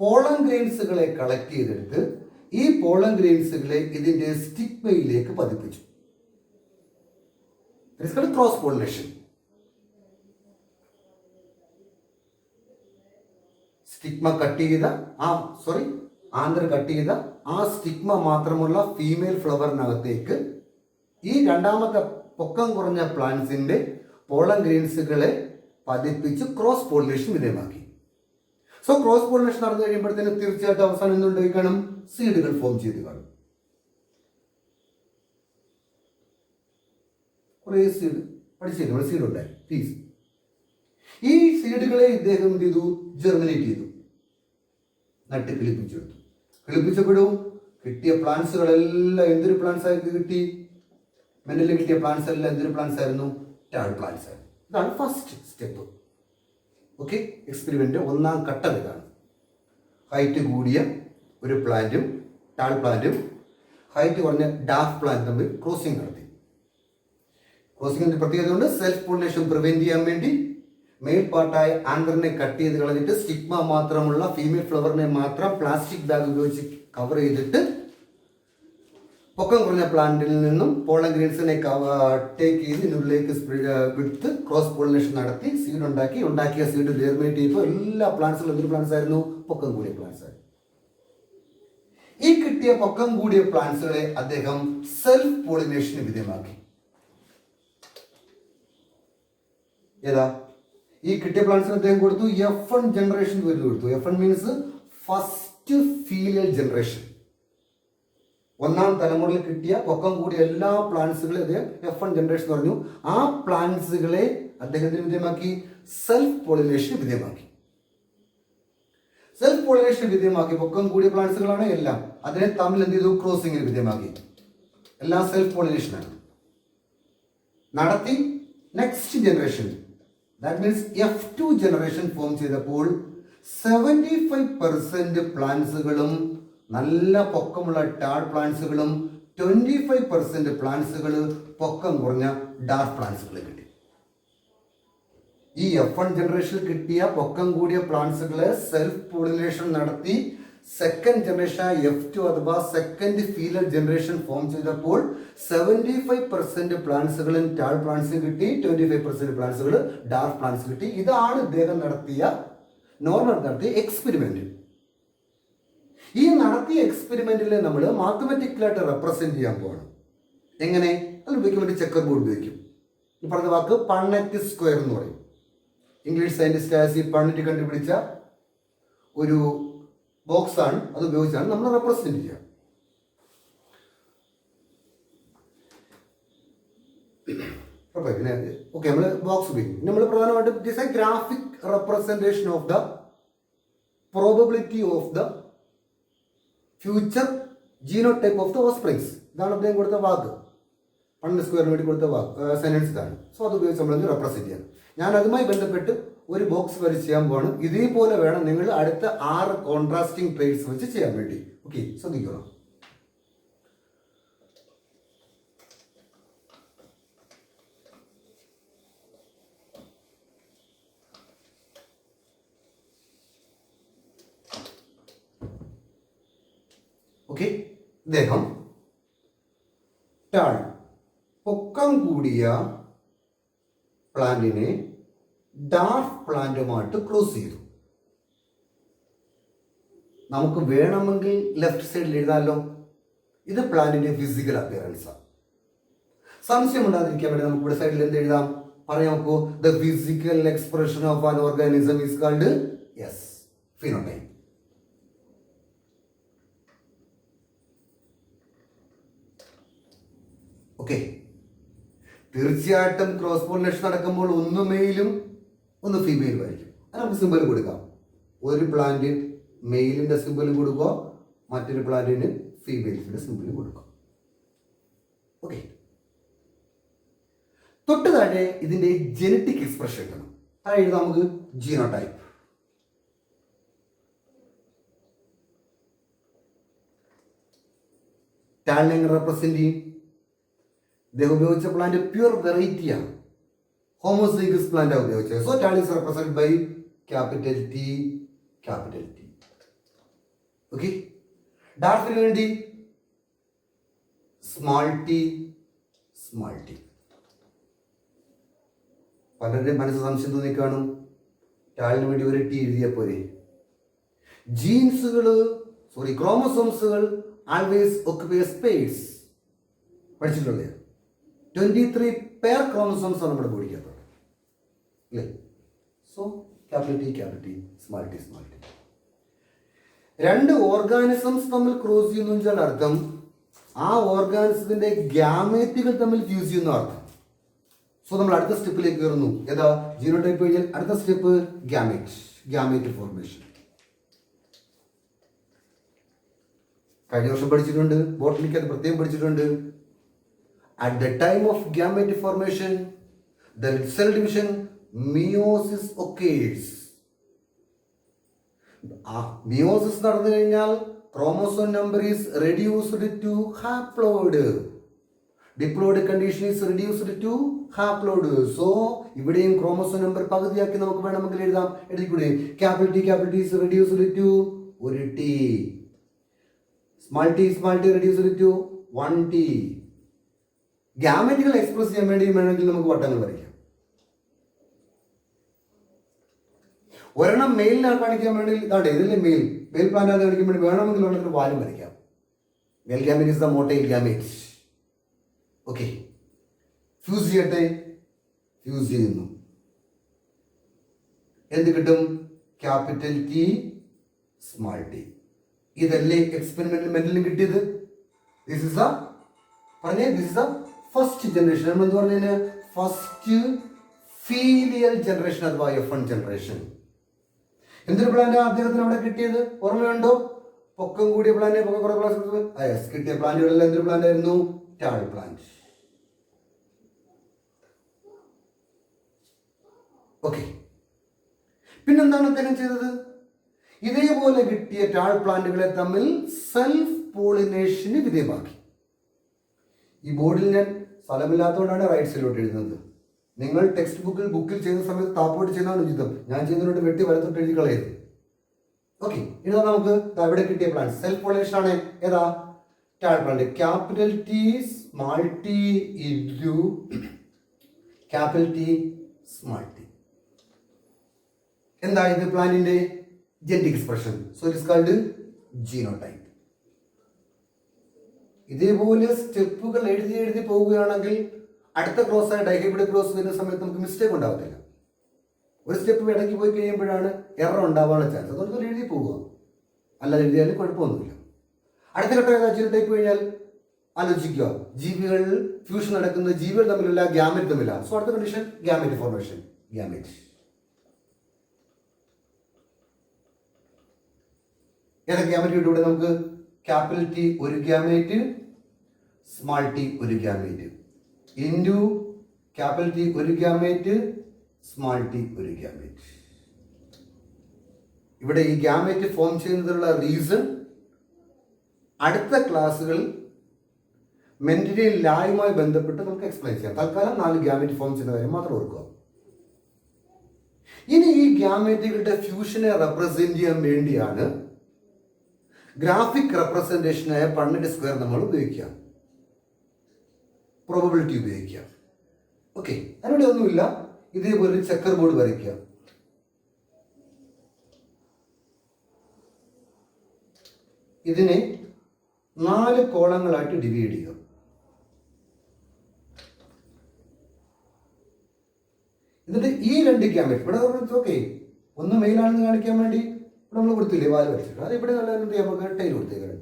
പോളൻ ഗ്രെയിൻസുകളെ കളക്ട് ചെയ്തെടുത്ത് ഈ പോളൻ ഗ്രെയിൻസുകളെ ഇതിന്റെ സ്റ്റിഗ്മയിലേക്ക് പതിപ്പിച്ചു. Cross pollination. സ്റ്റിഗ്മ കട്ട് ചെയ്ത ആന്തർ കട്ട് ചെയ്ത ആ സ്റ്റിഗ്മ മാത്രമുള്ള ഫീമെയിൽ ഫ്ലവറിനകത്തേക്ക് ഈ രണ്ടാമത്തെ പൊക്കം കുറഞ്ഞ പ്ലാന്റ്സിന്റെ പോളൻ ഗ്രെയിൻസുകളെ പതിപ്പിച്ച് ക്രോസ് പോളിനേഷൻ വിധേയമാക്കി. സോ ക്രോസ് പോളിനേഷൻ നടന്നു കഴിയുമ്പോഴത്തേന് തീർച്ചയായിട്ടും അവസാനം എന്തുണ്ടായി കാണും? സീഡുകൾ ഫോം ചെയ്ത് കാണും. കുറേ സീഡ് പഠിച്ചില്ല, സീഡ് ഉണ്ടായി. പ്ലീസ്, ഈ സീഡുകളെ ഇദ്ദേഹം എന്ത് ചെയ്തു? ജെർമിനേറ്റ് ചെയ്തു, നട്ട് കിളിപ്പിച്ചെടുത്തു. കിളിപ്പിച്ചപ്പോഴും കിട്ടിയ പ്ലാന്റ്സുകളെല്ലാം എന്തൊരു പ്ലാന്റ്സ് ആയിട്ട് കിട്ടി? മെന്റലിൽ കിട്ടിയ പ്ലാന്റ്സ് എല്ലാം എന്തൊരു പ്ലാന്റ്സ് ആയിരുന്നു? ടാൾ പ്ലാന്റ്സ് ആയിരുന്നു. ഇതാണ് ഫസ്റ്റ് സ്റ്റെപ്പ്. ഓക്കെ, എക്സ്പെരിമെന്റ് ഒന്നാം ഘട്ടം ഇതാണ്. ഹൈറ്റ് കൂടിയ ഒരു പ്ലാന്റും ടാൾ പ്ലാന്റും ഹൈറ്റ് കുറഞ്ഞ ഡാഫ് പ്ലാന്റ് തമ്മിൽ ക്രോസിംഗ് നടത്തി. ക്രോസിംഗിന്റെ പ്രത്യേകത കൊണ്ട് സെൽഫ് പോളിനേഷൻ പ്രിവെന്റ് ചെയ്യാൻ വേണ്ടി മെയിൽ പാർട്ടായ ആന്തറിനെ കട്ട് ചെയ്ത് കളഞ്ഞിട്ട് സ്റ്റിഗ്മ മാത്രമുള്ള ഫീമെയിൽ ഫ്ലവറിനെ മാത്രം പ്ലാസ്റ്റിക് ബാഗ് ഉപയോഗിച്ച് കവർ ചെയ്തിട്ട് പൊക്കം കുറഞ്ഞ പ്ലാന്റിൽ നിന്നും പോളൻ ഗ്രെയിൻസിനെ ടേക്ക് ചെയ്ത് ഇതിനുള്ളിലേക്ക് വിട്ട് ക്രോസ് പോളിനേഷൻ നടത്തി സീഡ് ഉണ്ടാക്കിയ സീഡ് ജെർമിനേറ്റ് ചെയ്യുമ്പോൾ എല്ലാ പ്ലാന്റ്സുകളും എന്തൊരു പ്ലാന്റ്സ് ആയിരുന്നു? പൊക്കം കൂടിയ പ്ലാന്റ്സ് ആയിരുന്നു. ഈ കിട്ടിയ പൊക്കം കൂടിയ പ്ലാന്റ്സുകളെ അദ്ദേഹം സെൽഫ് പോളിനേഷന് വിധേയമാക്കി. ഏതാ? ഈ കിട്ടിയ പ്ലാന്റ്സിന് അദ്ദേഹം കൊടുത്തു F1 ജനറേഷൻ പേര് കൊടുത്തു. F1 means first filial generation. ഒന്നാം തലമുറയിൽ കിട്ടിയ പൊക്കം കൂടിയ എല്ലാ പ്ലാന്റ്സുകളെ അദ്ദേഹം F1 ജനറേഷൻ പറഞ്ഞു. ആ പ്ലാന്റ്സുകളെ അദ്ദേഹത്തിന് വിധേയമാക്കി സെൽഫ് പോളിനേഷൻ വിധേയമാക്കി. സെൽഫ് പോളിനേഷൻ വിധേയമാക്കി പൊക്കം കൂടിയ പ്ലാന്റ്സുകളാണ് എല്ലാം. അതിനെ തമ്മിൽ എന്ത് ചെയ്തു? ക്രോസിംഗിന് വിധേയമാക്കി. എല്ലാം സെൽഫ് പോളിനേഷനാണ് നടത്തി. Next generation, that means F2 generation form ചെയ്തപ്പോൾ 75% പ്ലാന്റ്സുകളും നല്ല പൊക്കമുള്ള ടാൾ പ്ലാന്റ്സുകളും 25% പ്ലാന്റ്സുകൾ പൊക്കം കുറഞ്ഞ ഡാർക്ക് പ്ലാന്റ്സുകൾ കിട്ടി. ഈ F1 ജനറേഷനിൽ കിട്ടിയ പൊക്കം കൂടിയ പ്ലാന്റ്സുകളെ സെൽഫ് പോളിനേഷൻ നടത്തി സെക്കൻഡ് ജനറേഷൻ F2 അഥവാ സെക്കൻഡ് ഫീലർ ജനറേഷൻ ഫോം ചെയ്തപ്പോൾ 75% പ്ലാന്റ്സുകളും ടാൾ പ്ലാന്റ്സും കിട്ടി, 25% പ്ലാന്റ്സുകൾ ഡാർക്ക് പ്ലാന്റ്സ് കിട്ടി. ഇതാണ് ഇദ്ദേഹം നടത്തിയ എക്സ്പെരിമെന്റ്. ഈ നടത്തിയ എക്സ്പെരിമെന്റിൽ നമ്മൾ മാത്തമാറ്റിക്കലായിട്ട് റെപ്രസെന്റ് ചെയ്യാൻ പോവാണ്. എങ്ങനെ? അത് ഉപയോഗിക്കാൻ വേണ്ടി ചെക്കർ ബോർഡ് ഉപയോഗിക്കും. ഈ പറഞ്ഞ വാക്ക് പണ്ണറ്റ് സ്ക്വയർ എന്ന് പറയും. ഇംഗ്ലീഷ് സയന്റിസ്റ്റ് പണ്ണറ്റ് കണ്ടുപിടിച്ച ഒരു ബോക്സ് ആണ്. അത് ഉപയോഗിച്ചാണ് നമ്മൾ റെപ്രസെന്റ് ചെയ്യുക. ഓക്കെ, നമ്മൾ ബോക്സ് ഉപയോഗിക്കും. നമ്മൾ പ്രധാനമായിട്ടും it is A graphic representation of the probability of the future genotype of the offsprings. ഇതാണ് അദ്ദേഹം കൊടുത്ത വാക്ക്. പണ്ണറ്റ് സ്ക്വയറിന് വേണ്ടി കൊടുത്ത വാക്ക് സെന്റൻസ് ഇതാണ്. സോ അത് ഉപയോഗിച്ച് നമ്മൾ റെപ്രസെന്റ് ചെയ്യാം. ഞാൻ അതുമായി ബന്ധപ്പെട്ട് ഒരു ബോക്സ് വരെ ചെയ്യാൻ പോവാണ്. ഇതേപോലെ വേണം നിങ്ങൾ അടുത്ത 6 കോൺട്രാസ്റ്റിംഗ് ട്രേഡ്സ് വെച്ച് ചെയ്യാൻ വേണ്ടി. ഓക്കെ, ശ്രദ്ധിക്കണം. ഓക്കെ, ഇദ്ദേഹം ടാൾ പൊക്കം കൂടിയ പ്ലാന്റിനെ ഡാർക്ക് പ്ലാന്റുമായിട്ട് ക്രോസ് ചെയ്തു. നമുക്ക് വേണമെങ്കിൽ ലെഫ്റ്റ് സൈഡിൽ എഴുതാമല്ലോ. ഇത് പ്ലാന്റിന്റെ ഫിസിക്കൽ അപ്പിയറൻസാണ്. സംശയം ഉണ്ടാതിരിക്കാൻ വേണ്ടി നമുക്ക് ഇവിടെ സൈഡിൽ എന്ത് എഴുതാം? പറയാം നോക്കൂ. The physical expression of an organism is called phenotype. Okay, തീർച്ചയായിട്ടും ക്രോസ് പോളിനേഷൻ നടക്കുമ്പോൾ ഒന്ന് മെയിലും ഒന്ന് ഫീമെയിലും ആയിരിക്കും. അത് നമുക്ക് സിമ്പൽ കൊടുക്കാം. ഒരു പ്ലാന്റ് മെയിലിന്റെ സിമ്പലും കൊടുക്കുക, മറ്റൊരു പ്ലാന്റിന് ഫീമെയിൽസിന്റെ സിമ്പലും കൊടുക്കുക. ഓക്കെ, തൊട്ട് താഴെ ഇതിന്റെ ജനറ്റിക് എക്സ്പ്രഷൻ എഴുതണം. താഴെ എഴുതാം നമുക്ക് ജീനോടൈപ്പ്. ടാലിനെ എങ്ങനെ റെപ്രസെന്റ് ചെയ്യും? ഇദ്ദേഹം ഉപയോഗിച്ച പ്ലാന്റ് പ്യുവർ വെറൈറ്റിയാണ്, ഹോമോസൈഗസ് പ്ലാന്റ് ഉപയോഗിച്ചത്. So tall is represent by capital T, capital T. Okay, ഡാർഫിന് വേണ്ടി സ്മാൾ ടി, സ്മാൾ ടി. പലരുടെയും മനസ്സ് സംശയം തോന്നി കാണും, ടാലിന് വേണ്ടി ഒരു ടി എഴുതിയ പോലെ. ക്രോമസോംസുകൾ ആൾവേസ് ഓക്കുപൈ സ്പേസ്. പഠിച്ചിട്ടുള്ളത് 23 പെയർ ക്രോമസോംസ് ആണ് നമ്മുടെ ബോഡിക്കകത്ത് അല്ലേ? So capital T, capital T, small T, small T. രണ്ട് ഓർഗാനിസംസ് തമ്മിൽ ക്രോസ് ചെയ്യുന്നു വെച്ചാൽ അർത്ഥം ആ ഓർഗാനിസത്തിന്റെ ഗ്യാമേറ്റുകൾ തമ്മിൽ ഫ്യൂസ് ചെയ്യുന്ന അർത്ഥം. സോ നമ്മൾ അടുത്ത സ്റ്റെപ്പിലേക്ക് കയറുന്നു. ഏതാ? ജീനോടൈപ്പ് കഴിഞ്ഞാൽ അടുത്ത സ്റ്റെപ്പ് ഗ്യാമേറ്റ് ഫോർമേഷൻ. കഴിഞ്ഞ വർഷം പഠിച്ചിട്ടുണ്ട്, ബോട്ടണിക്ക് അത് പ്രത്യേകം പഠിച്ചിട്ടുണ്ട്. At the time of gamete formation, the cell division meiosis occurs. Meiosis നടന്നു കഴിഞ്ഞാൽ chromosome number is reduced to haploid. Diploid condition is reduced to haploid. So ഇവിടെയും ക്രോമോസോം നമ്പർ പകുതിയാക്കി നമുക്ക് വേണമെങ്കിൽ എഴുതാം. എഴുതിക്കൂടെ? Capital T is reduced to ഒരു T, small T reduced to 1t. ഗ്യാമറ്റുകൾ എക്സ്പ്രസ് ചെയ്യാൻ വേണ്ടി വേണമെങ്കിൽ നമുക്ക് വട്ടങ്ങൾ വരയ്ക്കാം. ഒരെണ്ണം മെയിലിനെ കാണിക്കാൻ വേണ്ടി ഇതാണ്ട് ഇതിലെ മെയിൽ പ്ലാന്റ് കാണിക്കാൻ വേണ്ടി വേണമെങ്കിൽ ഒരെണ്ണത്തിന് വാലും വരയ്ക്കാം. Male gamete is the motile gamete. Okay, fuse ചെയ്യട്ടെ, ഫ്യൂസ് ചെയ്യുന്നു. എന്ത് കിട്ടും? Capital T, small T. ഇതല്ലേ എക്സ്പെരിമെന്റിലും കിട്ടിയത്? This is the first generation. നമ്മൾ എന്ത് പറഞ്ഞു? ഫസ്റ്റ് ഫീലിയൽ ജനറേഷൻ അഥവാ F1 ജനറേഷൻ. എന്തൊരു പ്ലാന്റ് അദ്ദേഹത്തിന് അവിടെ കിട്ടിയത് ഓർമ്മയുണ്ടോ? പൊക്കം കൂടിയ പ്ലാന്റ്, പൊക്കം കുറേ ക്ലാസ് കിട്ടിയ പ്ലാന്റുകളെല്ലാം എന്തൊരു പ്ലാന്റ് ആയിരുന്നു? Tall plant. ഓക്കെ, പിന്നെന്താണ് അദ്ദേഹം ചെയ്തത്? ഇതേപോലെ കിട്ടിയ ടാൾ പ്ലാന്റുകളെ തമ്മിൽ സെൽഫ് പോളിനേഷന് വിധേയമാക്കി. ഈ ബോർഡിൽ ഞാൻ സ്ഥലമില്ലാത്തതുകൊണ്ടാണ് റൈറ്റ് സൈഡിലോട്ട് എഴുതുന്നത്. നിങ്ങൾ ടെക്സ്റ്റ് ബുക്കിൽ ചെയ്യുന്ന സമയത്ത് താപ്പോട്ട് ചെയ്യുന്നതാണ് ഉചിതം. ഞാൻ ചെയ്യുന്നതിനോട് വെട്ടി വലത്തോട്ട് എഴുതി കളയരുത്. ഓക്കെ, ഇനി നമുക്ക് ഇവിടെ കിട്ടിയ പ്ലാന്റ് സെൽഫ് പോളിനേഷൻ ആണ്. ഏതാ? Tall plant. Capital T, small T into capital T, small T. എന്താ ഇത്? പ്ലാന്റിന്റെ genetic expression. So it is called genotype. ഇതേപോലെ സ്റ്റെപ്പുകൾ എഴുതി പോവുകയാണെങ്കിൽ അടുത്ത ക്രോസ് ആയ ഡൈഹൈബ്രിഡ് ക്രോസ് വരുന്ന സമയത്ത് നമുക്ക് മിസ്റ്റേക്ക് ഉണ്ടാകത്തില്ല. ഒരു സ്റ്റെപ്പ് ഇടയ്ക്ക് പോയി കഴിയുമ്പോഴാണ് എറർ ഉണ്ടാവാനുള്ള ചാൻസ്. അതുകൊണ്ട് എഴുതി പോവുക, അല്ലാതെ എഴുതിയാലും കുഴപ്പമൊന്നുമില്ല. അടുത്ത ഘട്ടം ഏതാ? ജീനോടൈപ്പ് കഴിഞ്ഞാൽ ആലോചിക്കുക, ജീവികളിൽ ഫ്യൂഷൻ നടക്കുന്ന ജീവികൾ തമ്മിലുള്ള ഗ്യാമറ്റ് തമ്മിലാണ്. സോ അടുത്ത കണ്ടീഷൻ ഗ്യാമറ്റ് ഫോർമേഷൻ. ഗ്യാമറ്റ് ഏതൊക്കെ ഗ്യാമറ്റ് കിട്ടും? ഇവിടെ നമുക്ക് ക്യാപിറ്റൽ ടി ഒരു ഗ്യാമേറ്റ്, സ്മാൾ ടി ഒരു ഗ്യാമേറ്റ് ഇൻറ്റു ക്യാപിറ്റൽ ടി ഒരു ഗ്യാമേറ്റ്, സ്മാൾ ടി ഒരു ഗ്യാമേറ്റ്. ഇവിടെ ഈ ഗ്യാമേറ്റ് ഫോം ചെയ്യുന്നതിനുള്ള റീസൺ അടുത്ത ക്ലാസ്സുകളിൽ മെന്റലിയൻ ലായുമായി ബന്ധപ്പെട്ട് നമുക്ക് എക്സ്പ്ലെയിൻ ചെയ്യാം. തൽക്കാലം 4 ഗ്യാമേറ്റ് ഫോം ചെയ്യുന്ന കാര്യം മാത്രം ഓർക്കുക. ഇനി ഈ ഗ്യാമേറ്റുകളുടെ ഫ്യൂഷനെ റെപ്രസെന്റ് ചെയ്യാൻ വേണ്ടിയാണ് ഗ്രാഫിക് റെപ്രസെന്റേഷനായ പണ്ണിന്റെ സ്ക്വയർ നമ്മൾ ഉപയോഗിക്കുക, പ്രോബബിലിറ്റി ഉപയോഗിക്കുക. ഓക്കെ, അതിനോട് ഒന്നുമില്ല. ഇതേപോലെ ചെക്കർ ബോർഡ് വരയ്ക്കുക. ഇതിനെ 4 കോളങ്ങളായിട്ട് ഡിവൈഡ് ചെയ്യുക. എന്നിട്ട് ഈ 2 ഗ്യാമേറ്റ് ഇവിടെ ഓക്കെ, ഒന്ന് മെയിലാണെന്ന് കാണിക്കാൻ വേണ്ടി നമ്മൾ കൊടുത്തില്ലേ വാല് വരച്ചിട്ട്, അത് ഇവിടെ നല്ല എന്ത് ചെയ്യാം? നമുക്ക് ടൈൽ കൊടുത്തേക്കാണ്.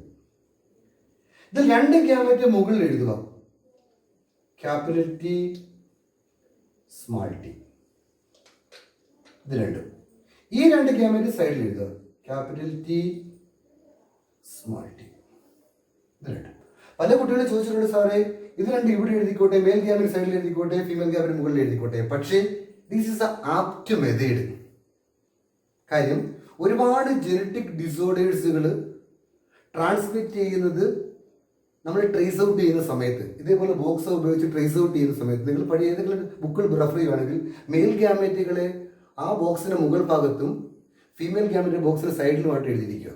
ഇത് 2 ഗ്യാമേറ്റ് മുകളിൽ എഴുതുക. Capital T, small T. ഇത് രണ്ടും. ഈ 2 ഗ്യാമേറ്റ് സൈഡിൽ എഴുതുക. Capital T, small T. ഇത് രണ്ടും. പല കുട്ടികളും ചോദിച്ചിട്ടുണ്ട്, സാറേ ഇത് 2 ഇവിടെ എഴുതിക്കോട്ടെ, മെയിൽ ഗ്യാമേറ്റ് സൈഡിൽ എഴുതിക്കോട്ടെ, ഫീമെയിൽ ഗ്യാമേറ്റ് മുകളിൽ എഴുതിക്കോട്ടെ. പക്ഷേ ദിസ് ഈസ് ആപ്റ്റ് മെത്തേഡ്. കാര്യം ഒരുപാട് ജനറ്റിക് ഡിസോർഡേഴ്സുകൾ ട്രാൻസ്മിറ്റ് ചെയ്യുന്നത് നമ്മൾ ട്രേസ് ഔട്ട് ചെയ്യുന്ന സമയത്ത് ഇതേപോലെ ബോക്സ് ഉപയോഗിച്ച് ട്രേസ് ഔട്ട് ചെയ്യുന്ന സമയത്ത് നിങ്ങൾ പഴയ ഏതെങ്കിലും ബുക്കുകൾ റെഫർ ചെയ്യുകയാണെങ്കിൽ മെയിൽ ഗ്യാമേറ്റുകളെ ആ ബോക്സിന്റെ മുകൾ ഭാഗത്തും ഫീമെയിൽ ഗ്യാമേറ്റ് ബോക്സിന്റെ സൈഡിലുമായിട്ട് എഴുതിയിരിക്കുക.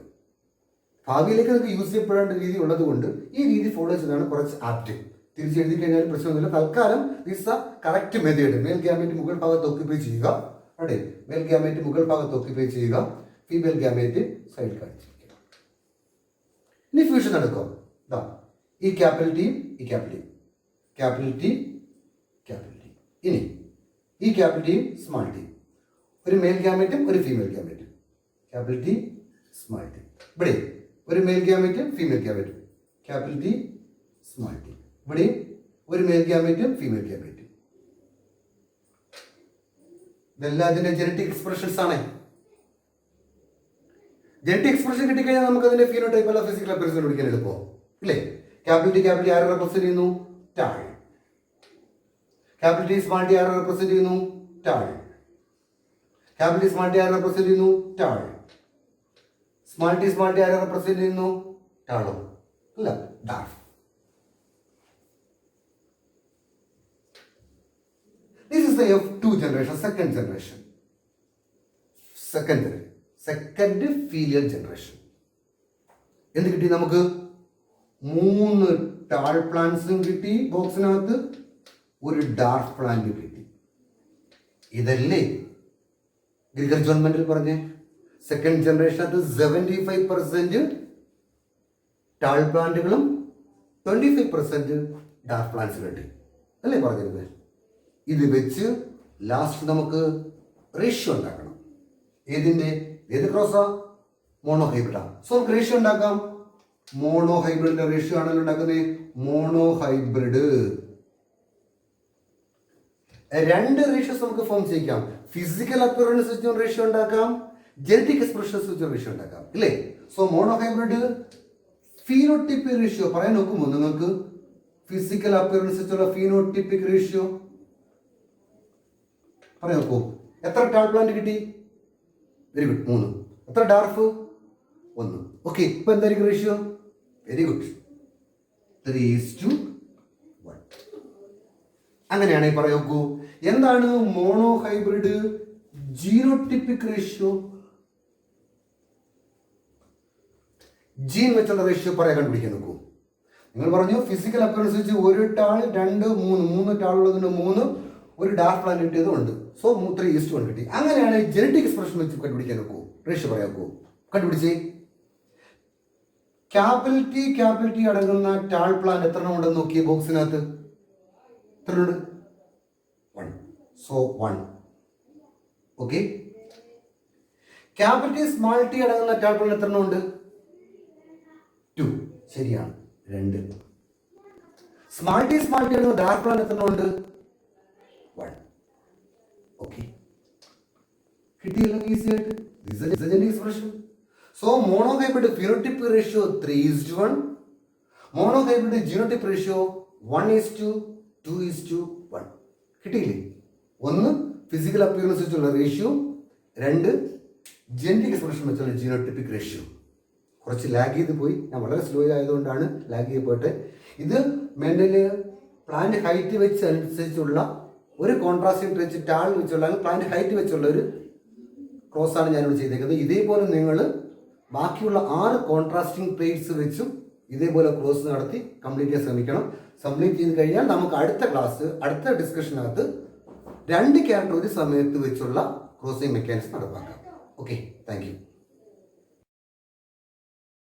ഭാവിയിലേക്ക് നിങ്ങൾക്ക് യൂസ് ചെയ്യപ്പെടേണ്ട രീതി ഉള്ളത് കൊണ്ട് ഈ രീതി ഫോളോ ചെയ്താണ് കുറച്ച് ആപ്റ്റ്. തിരിച്ചെഴുതി കഴിഞ്ഞാലും പ്രശ്നമൊന്നുമില്ല. തൽക്കാലം this a correct method. Male gamete മുകൾ ഭാഗത്ത് ഓക്യുപ്പൈ ചെയ്യുക. അതെ, മെയിൽ ഗ്യാമേറ്റ് മുകൾ ഭാഗത്ത് ഓക്യുപ്പൈ ചെയ്യുക, ഫീമെയിൽ ഗ്യാമേറ്റ് സൈഡിൽ കാണിച്ചിരിക്കുക. ഇനി ഫ്യൂഷൻ നടക്കും. ഇതാ ഈ ക്യാപിറ്റൽ ടി, ഈ capital T, capital T, capital T. ഇനി ഈ ക്യാപിറ്റൽ ടി, സ്മാൾ ടി, ഒരു മെയിൽ ഗ്യാമേറ്റും ഒരു ഫീമെയിൽ ഗ്യാമേറ്റും. Capital T, small T. ഇവിടെ ഒരു മെയിൽ ഗ്യാമേറ്റും ഫീമെയിൽ ഗ്യാമേറ്റും. Capital T, small T. ഇവിടെ ഒരു മെയിൽ ഗ്യാമേറ്റും ഫീമെയിൽ ഗ്യാമേറ്റും. ഇതെല്ലാം അതിന്റെ ജനറ്റിക് എക്സ്പ്രഷൻസ് ആണ്. ജനറ്റിക് എക്സ്പ്രഷൻ കിട്ടിക്കഴിഞ്ഞാൽ നമുക്ക് അതിന്റെ ഫീനോടൈപ്പ് അല്ല ഫിസിക്കൽ അപ്പിയറൻസ് കണ്ടുപിടിക്കാൻ എളുപ്പം ഇല്ലേ? ക്യാപിറ്റൽ ടി ആരെ റെപ്രസെന്റ് ചെയ്യുന്നു? Tall. Capital T small T ആരെ റെപ്രസെന്റ് ചെയ്യുന്നു? Tall. Capital T small T ആരെ റെപ്രസെന്റ് ചെയ്യുന്നു? ടാൾ. സ്മാൾ ടി ആരെ റെപ്രസെന്റ് ചെയ്യുന്നു? ടാളോ അല്ല, dwarf. This is the F2 generation, second generation. Second filial generation. എന്ത് കിട്ടി നമുക്ക്? 3 ടാൾ പ്ലാന്റ്സും കിട്ടി ബോക്സിനകത്ത്, ഒരു ഡാർക്ക് പ്ലാന്റ് കിട്ടി. ഇതല്ലേ ഗ്രിഗർ ജോൺ മെൻഡൽ പറഞ്ഞ സെക്കൻഡ് ജനറേഷനകത്ത് 75% ടാൾ പ്ലാന്റുകളും 25% ഡാർക്ക് പ്ലാന്റ്സ് കിട്ടി അല്ലേ പറഞ്ഞിരുന്നത്? ഇത് വെച്ച് ലാസ്റ്റ് നമുക്ക് റേഷ്യോ ഉണ്ടാക്കണം. ഏത് ക്രോസാ? മോണോ ഹൈബ്രിഡാ. സോ നമുക്ക് റേഷ്യോ ഉണ്ടാക്കാം. മോണോ ഹൈബ്രിഡിന്റെ റേഷ്യോ ആണല്ലോ ഉണ്ടാക്കുന്നത്. മോണോ ഹൈബ്രിഡ് 2 റേഷ്യോസ് നമുക്ക് ഫോം ചെയ്യിക്കാം. ഫിസിക്കൽ അപ്പിയറൻസ് വെച്ച് റേഷ്യോ ഉണ്ടാക്കാം, ജനറ്റിക് എക്സ്പ്രഷൻസ് വെച്ച് റേഷ്യോ ഉണ്ടാക്കാം ഇല്ലേ? So mono hybrid phenotypic ratio പറയാൻ നോക്കുമോ നിങ്ങൾക്ക്? ഫിസിക്കൽ അപ്പിയറൻസ് വെച്ചുള്ള ഫീനോട്ടിപ്പിക് റേഷ്യോ പറയാൻ നോക്കൂ. എത്ര ടാൾ പ്ലാന്റ് കിട്ടി? Very good, 3. എത്ര ഡാർഫ്? 1. ഓക്കെ, ഇപ്പൊ എന്തായിരിക്കും റേഷ്യോ? Very good, 3:1. അങ്ങനെയാണെങ്കിൽ പറയാൻ നോക്കൂ, എന്താണ് monohybrid genotypic ratio? Gene വെച്ചുള്ള റേഷ്യോ പറയാൻ കണ്ടുപിടിക്കാൻ നോക്കൂ. നിങ്ങൾ പറഞ്ഞു ഫിസിക്കൽ അപ്പിയറൻസ് വെച്ച് 1 ടാൾ 2 3 ടാൾ ഉള്ളതിന് 3, ഒരു ഡാർക്ക് പ്ലാന്റ് കിട്ടിയതുകൊണ്ട് സോ 3:1 കിട്ടി. അങ്ങനെയാണ് ജനറ്റിക് എക്സ്പ്രഷൻ വെച്ച് കണ്ടുപിടിക്കാൻ നോക്കൂ. റേഷ്യോ പറയാൻ നോക്കൂ. കണ്ടുപിടിച്ചേ. ക്യാപിറ്റൽ ടി അടങ്ങുന്ന ടാൾ പ്ലാന്റ് എത്ര ഉണ്ടെന്ന് നോക്കിയേ ബോക്സിനകത്ത്. എത്ര ഉണ്ട്? 1. So 1. Okay. Capital T small T അടങ്ങുന്ന ടാൾ പ്ലാന്റ് എത്ര ഉണ്ട്? 2. ശരിയാണ്, 2. സ്മാൾ ടി അടങ്ങുന്ന ഡാർക്ക് പ്ലാന്റ് എത്ര ഉണ്ട്? 1. ഓക്കെ, കിട്ടിയല്ലോ ഈസി ആയിട്ട്. Expression. So mono hybrid phenotype ratio 3:1, mono hybrid genotype ratio 1:2:1. കിട്ടിയില്ലേ? 1 ഫിസിക്കൽ അപ്പിയറൻസ് വെച്ചുള്ള റേഷ്യോ, 2 ജനറ്റിക് എക്സ്പ്രഷൻ വെച്ചുള്ള ജീനോടൈപ്പിക് റേഷ്യോ. കുറച്ച് ലാഗ് ചെയ്ത് പോയി, ഞാൻ വളരെ സ്ലോ ആയതുകൊണ്ടാണ് ലാഗ് ചെയ്ത് പോയിട്ട്. ഇത് മെന്റല് പ്ലാന്റ് ഹൈറ്റ് വെച്ച് അനുസരിച്ചുള്ള ഒരു കോൺട്രാസ്റ്റിംഗ് വെച്ച് ടാൾ വെച്ചുള്ള പ്ലാന്റ് ഹൈറ്റ് വെച്ചുള്ള ഒരു ക്രോസ് ആണ് ഞാനിവിടെ ചെയ്തേക്കുന്നത്. ഇതേപോലെ നിങ്ങൾ ബാക്കിയുള്ള 6 കോൺട്രാസ്റ്റിംഗ് ട്രേറ്റ്സ് വെച്ചും ഇതേപോലെ ക്രോസ് നടത്തി കംപ്ലീറ്റ് ചെയ്യാൻ ശ്രമിക്കണം. കംപ്ലീറ്റ് ചെയ്ത് കഴിഞ്ഞാൽ നമുക്ക് അടുത്ത ഡിസ്കഷനകത്ത് 2 ക്യാരക്ടർ ഒരു സമയത്ത് വെച്ചുള്ള ക്രോസിംഗ് മെക്കാനിസം നടപ്പാക്കാം. Okay, thank U.